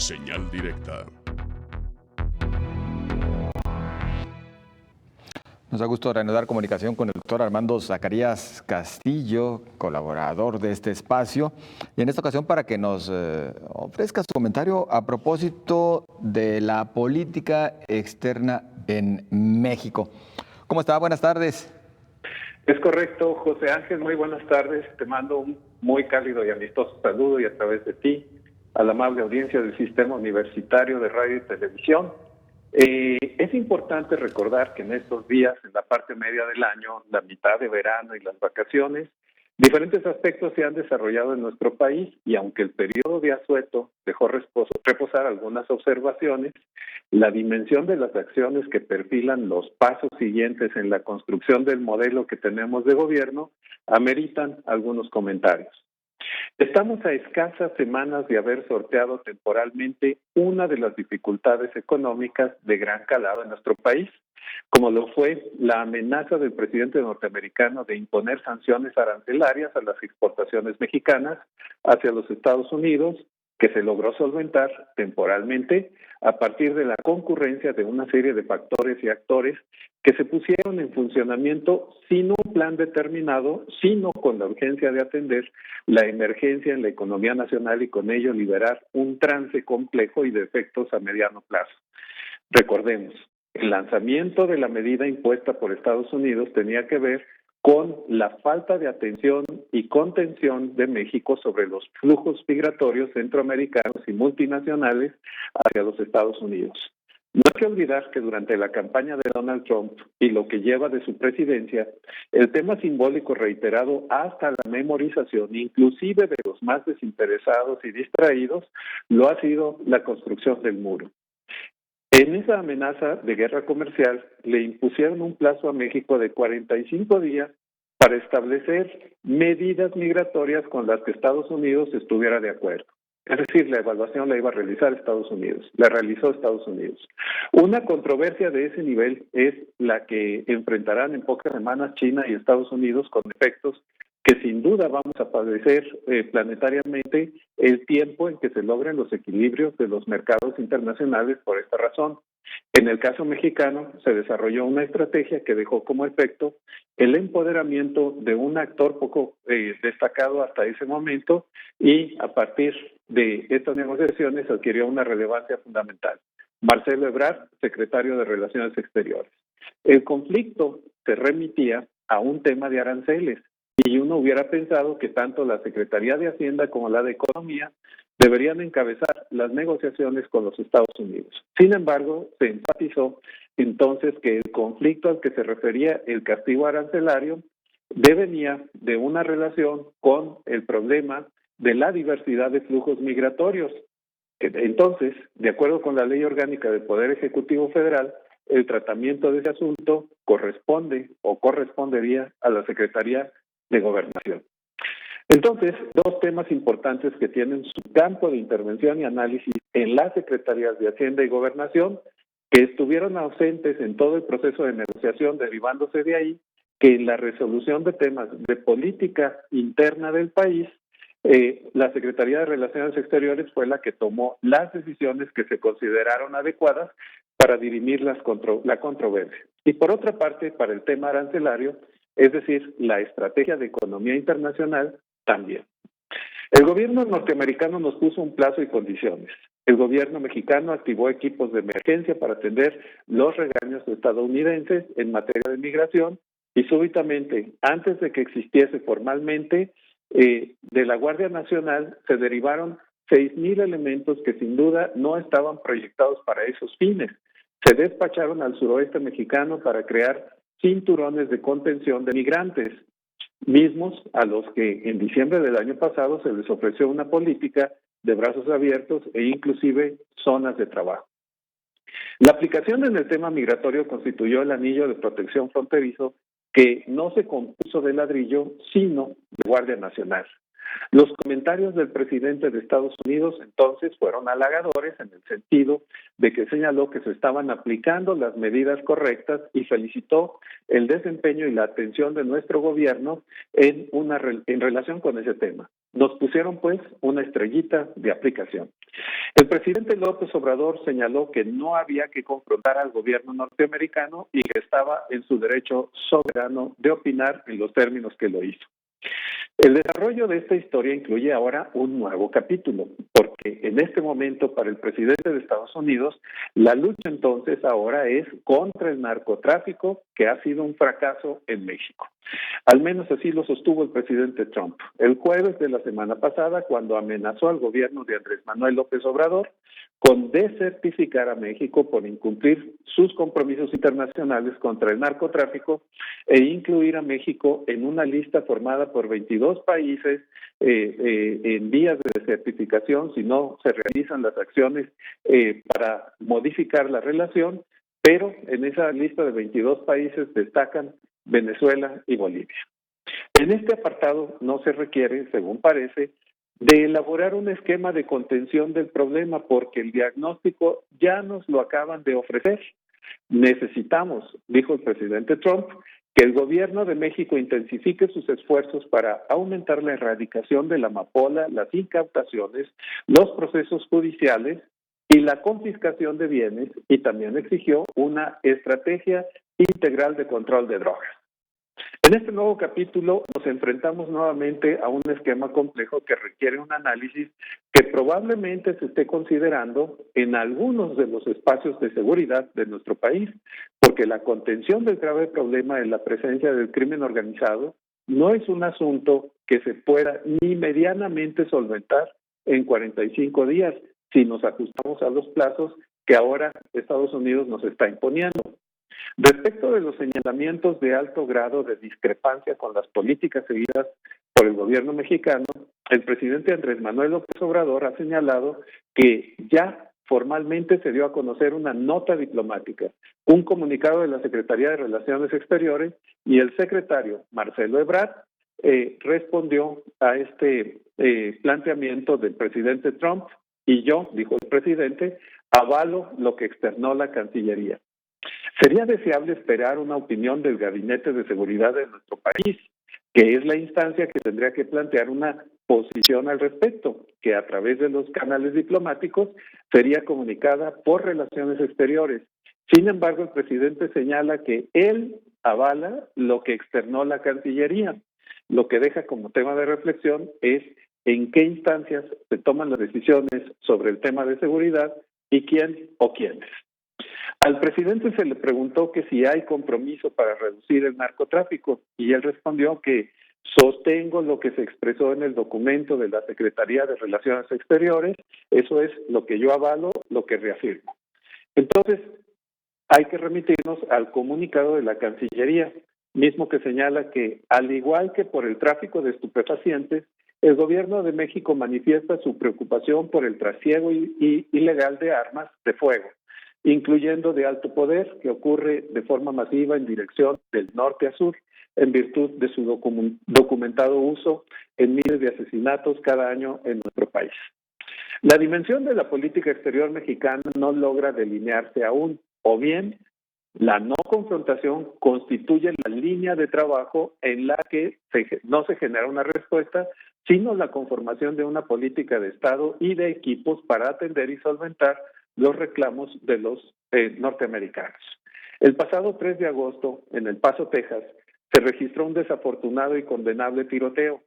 Señal directa. Nos da gusto reanudar comunicación con el doctor Armando Zacarías Castillo, colaborador de este espacio, y en esta ocasión para que nos ofrezca su comentario a propósito de la política externa en México. ¿Cómo está? Buenas tardes. Es correcto, José Ángel, muy buenas tardes. Te mando un muy cálido y amistoso saludo y a través de ti a la amable audiencia del Sistema Universitario de Radio y Televisión. Es importante recordar que en estos días, en la parte media del año, la mitad de verano y las vacaciones, diferentes aspectos se han desarrollado en nuestro país y aunque el periodo de asueto dejó reposar algunas observaciones, la dimensión de las acciones que perfilan los pasos siguientes en la construcción del modelo que tenemos de gobierno ameritan algunos comentarios. Estamos a escasas semanas de haber sorteado temporalmente una de las dificultades económicas de gran calado en nuestro país, como lo fue la amenaza del presidente norteamericano de imponer sanciones arancelarias a las exportaciones mexicanas hacia los Estados Unidos, que se logró solventar temporalmente a partir de la concurrencia de una serie de factores y actores que se pusieron en funcionamiento sin un plan determinado, sino con la urgencia de atender la emergencia en la economía nacional y con ello liberar un trance complejo y de efectos a mediano plazo. Recordemos, el lanzamiento de la medida impuesta por Estados Unidos tenía que ver con la falta de atención y contención de México sobre los flujos migratorios centroamericanos y multinacionales hacia los Estados Unidos. No hay que olvidar que durante la campaña de Donald Trump y lo que lleva de su presidencia, el tema simbólico reiterado hasta la memorización, inclusive de los más desinteresados y distraídos, lo ha sido la construcción del muro. En esa amenaza de guerra comercial le impusieron un plazo a México de 45 días para establecer medidas migratorias con las que Estados Unidos estuviera de acuerdo. Es decir, la evaluación la iba a realizar Estados Unidos, la realizó Estados Unidos. Una controversia de ese nivel es la que enfrentarán en pocas semanas China y Estados Unidos con efectos que sin duda vamos a padecer planetariamente el tiempo en que se logren los equilibrios de los mercados internacionales por esta razón. En el caso mexicano se desarrolló una estrategia que dejó como efecto el empoderamiento de un actor poco destacado hasta ese momento y a partir de estas negociaciones adquirió una relevancia fundamental. Marcelo Ebrard, secretario de Relaciones Exteriores. El conflicto se remitía a un tema de aranceles. Y uno hubiera pensado que tanto la Secretaría de Hacienda como la de Economía deberían encabezar las negociaciones con los Estados Unidos. Sin embargo, se enfatizó entonces que el conflicto al que se refería el castigo arancelario devenía de una relación con el problema de la diversidad de flujos migratorios. Entonces, de acuerdo con la Ley Orgánica del Poder Ejecutivo Federal, el tratamiento de ese asunto corresponde o correspondería a la Secretaría de Gobernación. Entonces, dos temas importantes que tienen su campo de intervención y análisis en las Secretarías de Hacienda y Gobernación, que estuvieron ausentes en todo el proceso de negociación, derivándose de ahí que en la resolución de temas de política interna del país, la Secretaría de Relaciones Exteriores fue la que tomó las decisiones que se consideraron adecuadas para dirimir la controversia. Y por otra parte, para el tema arancelario, es decir, la estrategia de economía internacional también. El gobierno norteamericano nos puso un plazo y condiciones. El gobierno mexicano activó equipos de emergencia para atender los regaños estadounidenses en materia de migración y súbitamente, antes de que existiese formalmente, de la Guardia Nacional se derivaron 6,000 elementos que sin duda no estaban proyectados para esos fines. Se despacharon al suroeste mexicano para crear cinturones de contención de migrantes, mismos a los que en diciembre del año pasado se les ofreció una política de brazos abiertos e inclusive zonas de trabajo. La aplicación en el tema migratorio constituyó el anillo de protección fronterizo que no se compuso de ladrillo, sino de Guardia Nacional. Los comentarios del presidente de Estados Unidos entonces fueron halagadores en el sentido de que señaló que se estaban aplicando las medidas correctas y felicitó el desempeño y la atención de nuestro gobierno en relación con ese tema. Nos pusieron pues una estrellita de aplicación. El presidente López Obrador señaló que no había que confrontar al gobierno norteamericano y que estaba en su derecho soberano de opinar en los términos que lo hizo. El desarrollo de esta historia incluye ahora un nuevo capítulo, porque en este momento para el presidente de Estados Unidos, la lucha entonces ahora es contra el narcotráfico, que ha sido un fracaso en México. Al menos así lo sostuvo el presidente Trump el jueves de la semana pasada, cuando amenazó al gobierno de Andrés Manuel López Obrador con desertificar a México por incumplir sus compromisos internacionales contra el narcotráfico e incluir a México en una lista formada por 22 países en vías de desertificación si no se realizan las acciones para modificar la relación, pero en esa lista de 22 países destacan Venezuela y Bolivia. En este apartado no se requiere, según parece, de elaborar un esquema de contención del problema porque el diagnóstico ya nos lo acaban de ofrecer. Necesitamos, dijo el presidente Trump, que el gobierno de México intensifique sus esfuerzos para aumentar la erradicación de la amapola, las incautaciones, los procesos judiciales y la confiscación de bienes, y también exigió una estrategia integral de control de drogas. En este nuevo capítulo nos enfrentamos nuevamente a un esquema complejo que requiere un análisis que probablemente se esté considerando en algunos de los espacios de seguridad de nuestro país, porque la contención del grave problema de la presencia del crimen organizado no es un asunto que se pueda ni medianamente solventar en 45 días si nos ajustamos a los plazos que ahora Estados Unidos nos está imponiendo. Respecto de los señalamientos de alto grado de discrepancia con las políticas seguidas por el gobierno mexicano, el presidente Andrés Manuel López Obrador ha señalado que ya formalmente se dio a conocer una nota diplomática, un comunicado de la Secretaría de Relaciones Exteriores, y el secretario Marcelo Ebrard respondió a este planteamiento del presidente Trump, y yo, dijo el presidente, avalo lo que externó la Cancillería. Sería deseable esperar una opinión del Gabinete de Seguridad de nuestro país, que es la instancia que tendría que plantear una posición al respecto, que a través de los canales diplomáticos sería comunicada por Relaciones Exteriores. Sin embargo, el presidente señala que él avala lo que externó la Cancillería. Lo que deja como tema de reflexión es en qué instancias se toman las decisiones sobre el tema de seguridad y quién o quiénes. Al presidente se le preguntó que si hay compromiso para reducir el narcotráfico y él respondió que sostengo lo que se expresó en el documento de la Secretaría de Relaciones Exteriores, eso es lo que yo avalo, lo que reafirmo. Entonces, hay que remitirnos al comunicado de la Cancillería, mismo que señala que, al igual que por el tráfico de estupefacientes, el gobierno de México manifiesta su preocupación por el trasiego ilegal de armas de fuego, incluyendo de alto poder, que ocurre de forma masiva en dirección del norte a sur, en virtud de su documentado uso en miles de asesinatos cada año en nuestro país. La dimensión de la política exterior mexicana no logra delinearse aún, o bien la no confrontación constituye la línea de trabajo en la que no se genera una respuesta, sino la conformación de una política de Estado y de equipos para atender y solventar los reclamos de los norteamericanos. El pasado 3 de agosto, en El Paso, Texas, se registró un desafortunado y condenable tiroteo.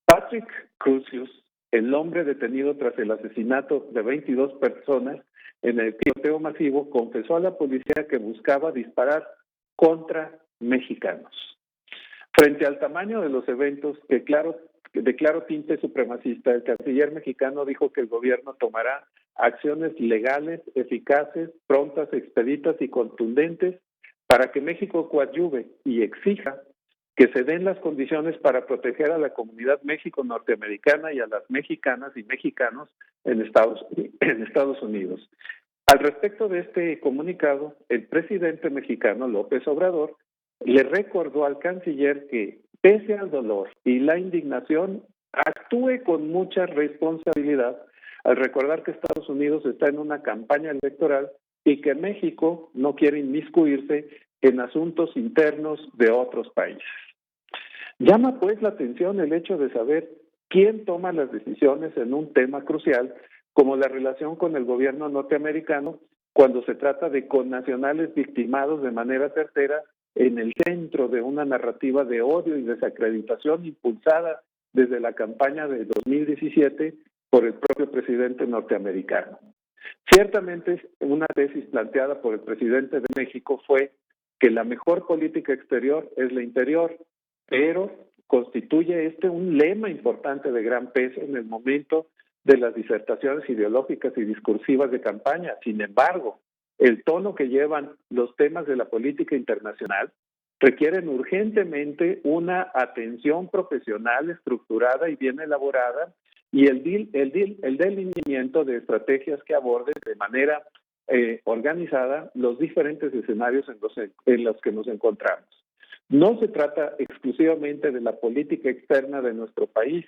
Patrick Crusius, el hombre detenido tras el asesinato de 22 personas en el tiroteo masivo, confesó a la policía que buscaba disparar contra mexicanos. Frente al tamaño de los eventos de claro tinte supremacista, el canciller mexicano dijo que el gobierno tomará acciones legales, eficaces, prontas, expeditas y contundentes para que México coadyuve y exija que se den las condiciones para proteger a la comunidad México-norteamericana y a las mexicanas y mexicanos en Estados Unidos. Al respecto de este comunicado, el presidente mexicano López Obrador le recordó al canciller que, pese al dolor y la indignación, actúe con mucha responsabilidad al recordar que Estados Unidos está en una campaña electoral y que México no quiere inmiscuirse en asuntos internos de otros países. Llama pues la atención el hecho de saber quién toma las decisiones en un tema crucial como la relación con el gobierno norteamericano cuando se trata de connacionales victimados de manera certera en el centro de una narrativa de odio y desacreditación impulsada desde la campaña de 2017 por el propio presidente norteamericano. Ciertamente, una tesis planteada por el presidente de México fue que la mejor política exterior es la interior, pero constituye un lema importante de gran peso en el momento de las disertaciones ideológicas y discursivas de campaña. Sin embargo, el tono que llevan los temas de la política internacional requieren urgentemente una atención profesional, estructurada y bien elaborada, y el delineamiento de estrategias que aborden de manera organizada los diferentes escenarios en los que nos encontramos. No se trata exclusivamente de la política externa de nuestro país,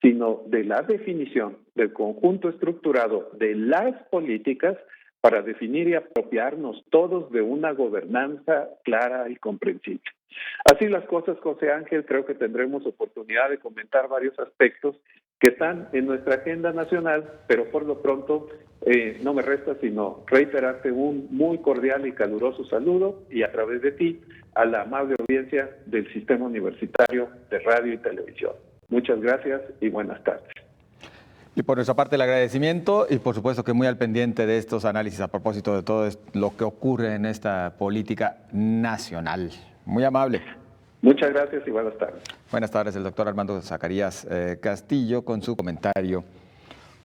sino de la definición del conjunto estructurado de las políticas para definir y apropiarnos todos de una gobernanza clara y comprensible. Así las cosas, José Ángel, creo que tendremos oportunidad de comentar varios aspectos que están en nuestra agenda nacional, pero por lo pronto no me resta sino reiterarte un muy cordial y caluroso saludo y a través de ti a la amable audiencia del Sistema Universitario de Radio y Televisión. Muchas gracias y buenas tardes. Y por nuestra parte el agradecimiento y por supuesto que muy al pendiente de estos análisis a propósito de todo lo que ocurre en esta política nacional. Muy amable. Muchas gracias y buenas tardes. Buenas tardes, el doctor Armando Zacarías Castillo con su comentario